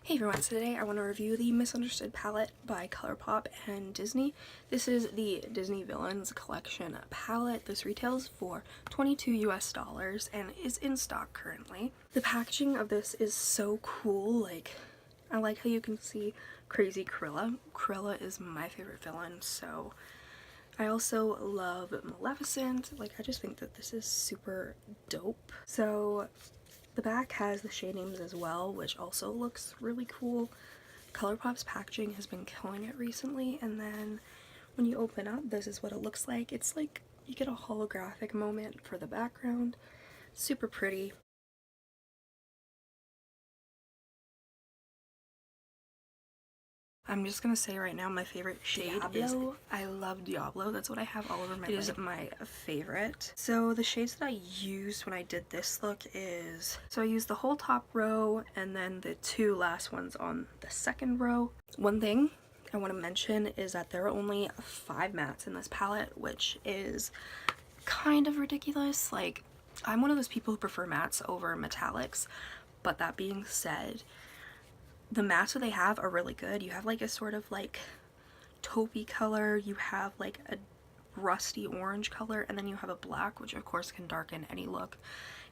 Hey everyone, so today I want to review the Misunderstood palette by ColourPop and Disney. This is the Disney Villains Collection palette. This retails for $22 US and is in stock currently. The packaging of this is so cool. Like, I like how you can see Crazy Cruella. Cruella is my favorite villain, so I also love Maleficent. Like, I just think that this is super dope. So the back has the shade names as well, which also looks really cool. ColourPop's packaging has been killing it recently, and then when you open up, this is what it looks like. It's like you get a holographic moment for the background. Super pretty. I'm just gonna say right now my favorite shade is I love Diablo. That's what I have all over my lip. It is my favorite. So the shades that I used when I did this look is, so I used the whole top row and then the two last ones on the second row. One thing I want to mention is that there are only 5 mattes in this palette, which is kind of ridiculous. Like, I'm one of those people who prefer mattes over metallics, but that being said, the mattes that they have are really good. You have like a sort of like taupey color, you have like a rusty orange color, and then you have a black, which of course can darken any look,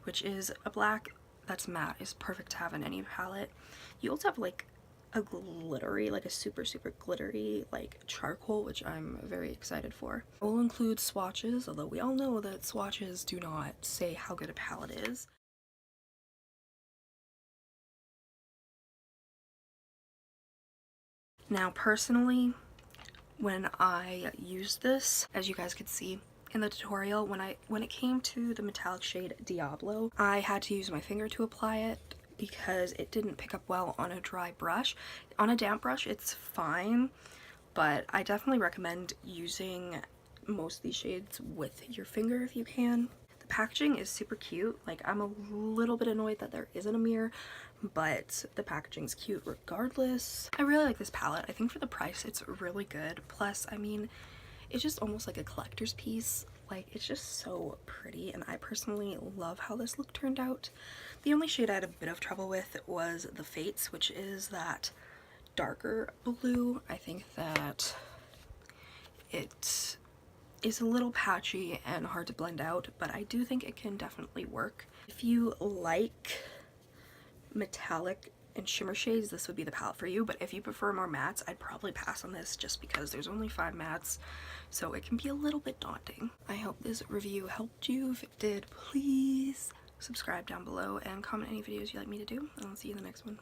which is a black that's matte is perfect to have in any palette. You also have like a glittery, like a super glittery like charcoal, which I'm very excited for. It will include swatches, although we all know that swatches do not say how good a palette is. Now personally, when I used this, as you guys could see in the tutorial, when it came to the metallic shade Diablo, I had to use my finger to apply it because it didn't pick up well on a dry brush. On a damp brush it's fine, but I definitely recommend using most of these shades with your finger if you can. The packaging is super cute. Like, I'm a little bit annoyed that there isn't a mirror, but the packaging's cute regardless. I really like this palette. I think for the price it's really good. Plus, I mean, it's just almost like a collector's piece. Like, it's just so pretty, and I personally love how this look turned out. The only shade I had a bit of trouble with was the Fates, which is that darker blue. I think that it is a little patchy and hard to blend out, but I do think it can definitely work. If you like metallic and shimmer shades, this would be the palette for you, but if you prefer more mattes, I'd probably pass on this just because there's only 5 mattes, so it can be a little bit daunting. I hope this review helped you. If it did, please subscribe down below and comment any videos you'd like me to do, and I'll see you in the next one.